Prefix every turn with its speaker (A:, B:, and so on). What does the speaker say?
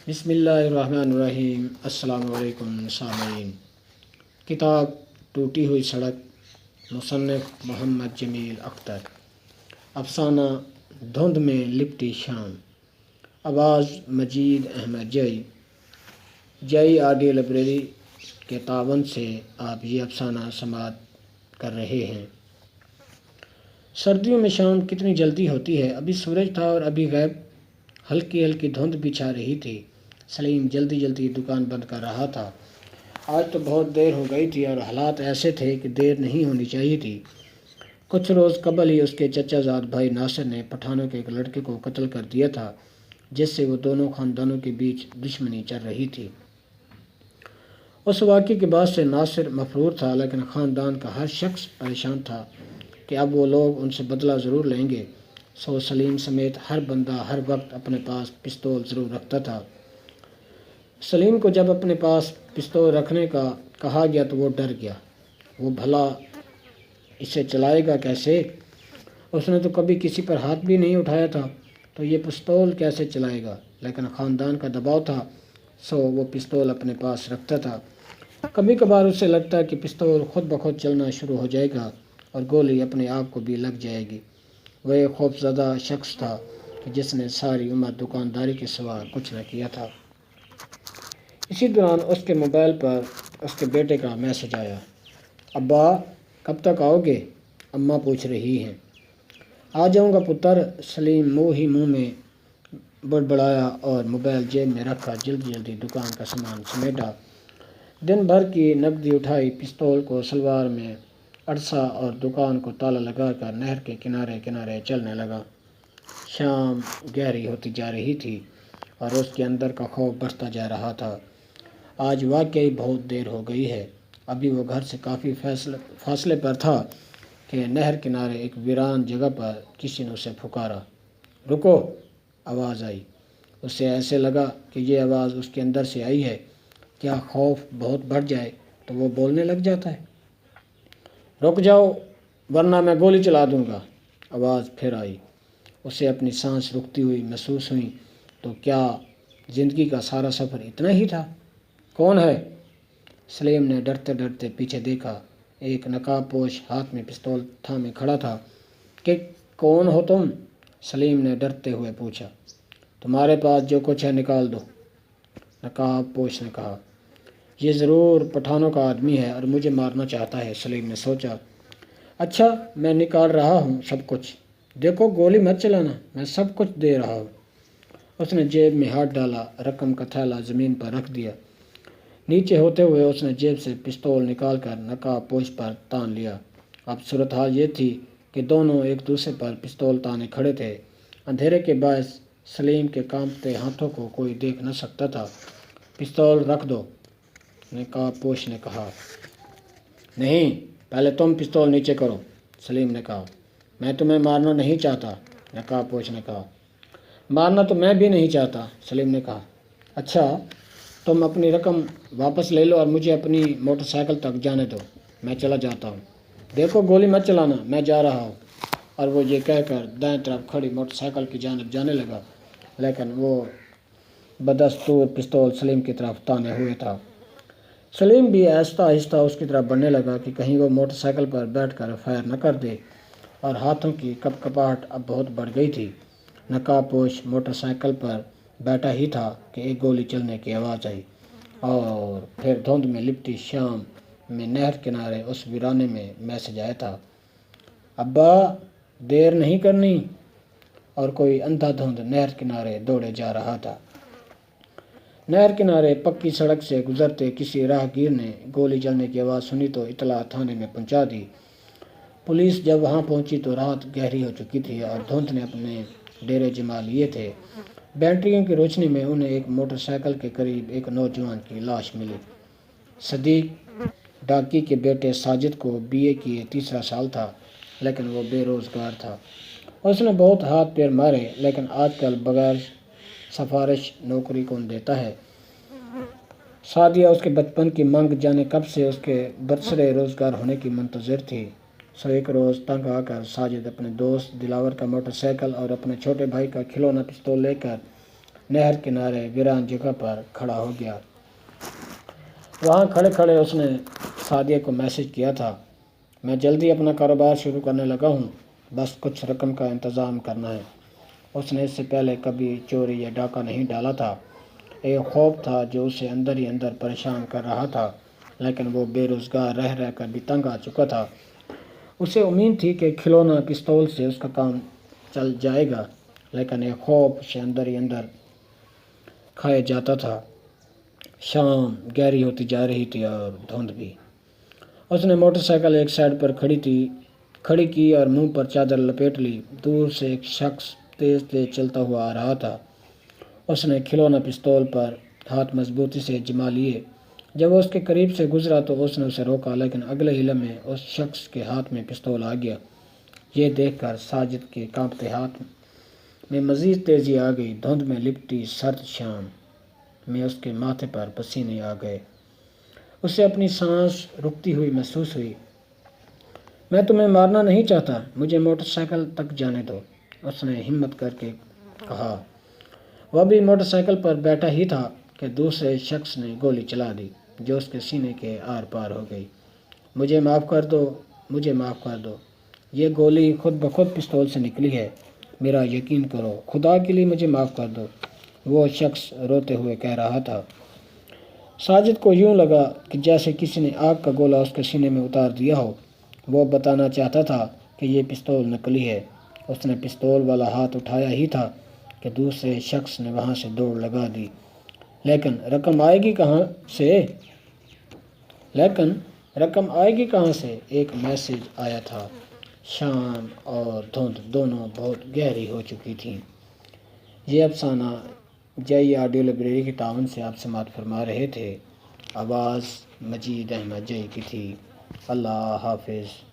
A: بسم اللہ الرحمن الرحیم۔ السلام علیکم سامعین۔ کتاب ٹوٹی ہوئی سڑک، مصنف محمد جمیل اختر۔ افسانہ دھند میں لپٹی شام۔ آواز مجید احمد جئی آڈیو لائبریری کے تعاون سے آپ یہ افسانہ سماعت کر رہے ہیں۔ سردیوں میں شام کتنی جلدی ہوتی ہے۔ ابھی سورج تھا اور ابھی غیب ہلکی ہلکی دھند بھی چھا رہی تھی۔ سلیم جلدی جلدی دکان بند کر رہا تھا۔ آج تو بہت دیر ہو گئی تھی اور حالات ایسے تھے کہ دیر نہیں ہونی چاہیے تھی۔ کچھ روز قبل ہی اس کے چچا زاد بھائی ناصر نے پٹھانوں کے ایک لڑکے کو قتل کر دیا تھا، جس سے وہ دونوں خاندانوں کے بیچ دشمنی چل رہی تھی۔ اس واقعے کے بعد سے ناصر مفرور تھا، لیکن خاندان کا ہر شخص پریشان تھا کہ اب وہ لوگ ان سے بدلہ ضرور لیں گے۔ سو سلیم سمیت ہر بندہ ہر وقت اپنے پاس پستول ضرور رکھتا تھا۔ سلیم کو جب اپنے پاس پستول رکھنے کا کہا گیا تو وہ ڈر گیا۔ وہ بھلا اسے چلائے گا کیسے؟ اس نے تو کبھی کسی پر ہاتھ بھی نہیں اٹھایا تھا، تو یہ پستول کیسے چلائے گا؟ لیکن خاندان کا دباؤ تھا، سو وہ پستول اپنے پاس رکھتا تھا۔ کبھی کبھار اسے لگتا کہ پستول خود بخود چلنا شروع ہو جائے گا اور گولی اپنے آپ کو بھی لگ جائے گی۔ وہ ایک خوفزدہ شخص تھا کہ جس نے ساری عمر دکانداری کے سوا کچھ نہ کیا تھا۔ اسی دوران اس کے موبائل پر اس کے بیٹے کا میسج آیا۔ ابا کب تک آؤ گے؟ اماں پوچھ رہی ہیں۔ آ جاؤں گا پتر، سلیم منہ میں بڑبڑایا اور موبائل جیب میں رکھا جلدی جلدی دکان کا سامان سمیٹا۔ دن بھر کی نقدی اٹھائی، پستول کو سلوار میں اڑسا اور دکان کو تالا لگا کر نہر کے کنارے کنارے چلنے لگا۔ شام گہری ہوتی جا رہی تھی اور اس کے اندر کا خوف بڑھتا جا رہا تھا۔ آج واقعی بہت دیر ہو گئی ہے۔ ابھی وہ گھر سے کافی فاصلے پر تھا کہ نہر کنارے ایک ویران جگہ پر کسی نے اسے پکارا۔ رکو! آواز آئی۔ اسے ایسے لگا کہ یہ آواز اس کے اندر سے آئی ہے۔ کیا خوف بہت بڑھ جائے تو وہ بولنے لگ جاتا ہے؟ رک جاؤ ورنہ میں گولی چلا دوں گا، آواز پھر آئی۔ اسے اپنی سانس رکتی ہوئی محسوس ہوئی۔ تو کیا زندگی کا سارا سفر اتنا ہی تھا؟ کون ہے؟ سلیم نے ڈرتے ڈرتے پیچھے دیکھا۔ ایک نقاب پوش ہاتھ میں پستول تھامے کھڑا تھا۔ کہ کون ہو تم؟ سلیم نے ڈرتے ہوئے پوچھا۔ تمہارے پاس جو کچھ ہے نکال دو، نقاب پوش نے کہا۔ یہ ضرور پٹھانوں کا آدمی ہے اور مجھے مارنا چاہتا ہے، سلیم نے سوچا۔ اچھا میں نکال رہا ہوں سب کچھ، دیکھو گولی مت چلانا، میں سب کچھ دے رہا ہوں۔ اس نے جیب میں ہاتھ ڈالا، رقم کا تھیلا زمین پر رکھ دیا۔ نیچے ہوتے ہوئے اس نے جیب سے پستول نکال کر نقاب پوش پر تان لیا۔ اب صورتحال یہ تھی کہ دونوں ایک دوسرے پر پستول تانے کھڑے تھے۔ اندھیرے کے باعث سلیم کے کانپتے ہاتھوں کو کوئی دیکھ نہ سکتا تھا۔ پستول رکھ دو، نقاب پوش نے کہا۔ نہیں، پہلے تم پستول نیچے کرو، سلیم نے کہا۔ میں تمہیں مارنا نہیں چاہتا، نقاب پوش نے کہا۔ مارنا تو میں بھی نہیں چاہتا، سلیم نے کہا۔ اچھا تم اپنی رقم واپس لے لو اور مجھے اپنی موٹر سائیکل تک جانے دو، میں چلا جاتا ہوں۔ دیکھو گولی مت چلانا، میں جا رہا ہوں۔ اور وہ یہ کہہ کر دائیں طرف کھڑی موٹر سائیکل کی جانب جانے لگا، لیکن وہ بدستور پستول سلیم کی طرف تانے ہوئے تھا۔ سلیم بھی آہستہ آہستہ اس کی طرف بڑھنے لگا کہ کہیں وہ موٹر سائیکل پر بیٹھ کر فائر نہ کر دے، اور ہاتھوں کی کپ کپاہٹ اب بہت بڑھ گئی تھی۔ نقاب پوش موٹر سائیکل پر بیٹھا ہی تھا کہ ایک گولی چلنے کی آواز آئی، اور پھر دھند میں لپٹی شام میں نہر کنارے اس ویرانے میں میسج آیا تھا۔ ابا دیر نہیں کرنی، اور کوئی اندھا دھند نہر کنارے دوڑے جا رہا تھا۔ نہر کنارے پکی سڑک سے گزرتے کسی راہ گیر نے گولی چلنے کی آواز سنی تو اطلاع تھانے میں پہنچا دی۔ پولیس جب وہاں پہنچی تو رات گہری ہو چکی تھی اور دھند نے اپنے ڈیرے جما لیے تھے۔ بینٹریوں کی روشنی میں انہیں ایک موٹر سائیکل کے قریب ایک نوجوان کی لاش ملی۔ صدیق ڈاکی کے بیٹے ساجد کو BA کیے تیسرا سال تھا، لیکن وہ بے روزگار تھا۔ اس نے بہت ہاتھ پیر مارے، لیکن آج کل بغیر سفارش نوکری کون دیتا ہے؟ سعدیہ اس کے بچپن کی منگ جانے کب سے اس کے برسرے روزگار ہونے کی منتظر تھی۔ سو ایک روز تنگ آ کر ساجد اپنے دوست دلاور کا موٹر سائیکل اور اپنے چھوٹے بھائی کا کھلونا پستول لے کر نہر کنارے ویران جگہ پر کھڑا ہو گیا۔ وہاں کھڑے کھڑے اس نے سعدیہ کو میسج کیا تھا، میں جلدی اپنا کاروبار شروع کرنے لگا ہوں، بس کچھ رقم کا انتظام کرنا ہے۔ اس نے اس سے پہلے کبھی چوری یا ڈاکہ نہیں ڈالا تھا۔ ایک خوف تھا جو اسے اندر ہی اندر پریشان کر رہا تھا، لیکن وہ بے روزگار رہ کر بھی تنگ آ چکا تھا۔ اسے امید تھی کہ کھلونا پستول سے اس کا کام چل جائے گا، لیکن ایک خوف اسے اندر ہی اندر کھائے جاتا تھا۔ شام گہری ہوتی جا رہی تھی اور دھند بھی۔ اس نے موٹر سائیکل ایک سائیڈ پر کھڑی کی اور منہ پر چادر لپیٹ لی۔ دور سے ایک شخص تیز تیز چلتا ہوا آ رہا تھا۔ اس نے کھلونا پستول پر ہاتھ مضبوطی سے جما لیے۔ جب وہ اس کے قریب سے گزرا تو اس نے اسے روکا، لیکن اگلے ہی لمحے اس شخص کے ہاتھ میں پستول آ گیا۔ یہ دیکھ کر ساجد کے کانپتے ہاتھ میں مزید تیزی آ گئی۔ دھند میں لپٹی سرد شام میں اس کے ماتھے پر پسینے آ گئے۔ اسے اپنی سانس رکتی ہوئی محسوس ہوئی۔ میں تمہیں مارنا نہیں چاہتا، مجھے موٹر سائیکل تک جانے دو، اس نے ہمت کر کے کہا۔ وہ بھی موٹر سائیکل پر بیٹھا ہی تھا کہ دوسرے شخص نے گولی چلا دی جو اس کے سینے کے آر پار ہو گئی۔ مجھے معاف کر دو، مجھے معاف کر دو، یہ گولی خود بخود پستول سے نکلی ہے، میرا یقین کرو، خدا کے لیے مجھے معاف کر دو، وہ شخص روتے ہوئے کہہ رہا تھا۔ ساجد کو یوں لگا کہ جیسے کسی نے آگ کا گولا اس کے سینے میں اتار دیا ہو۔ وہ بتانا چاہتا تھا کہ یہ پستول نکلی ہے۔ اس نے پستول والا ہاتھ اٹھایا ہی تھا کہ دوسرے شخص نے وہاں سے دوڑ لگا دی۔ لیکن رقم آئے گی کہاں سے؟ ایک میسج آیا تھا۔ شام اور دھند دونوں بہت گہری ہو چکی تھیں۔ یہ افسانہ جئی آڈیو لائبریری کے تعاون سے آپ سماعت فرما رہے تھے۔ آواز مجید احمد جئی کی تھی۔ اللہ حافظ۔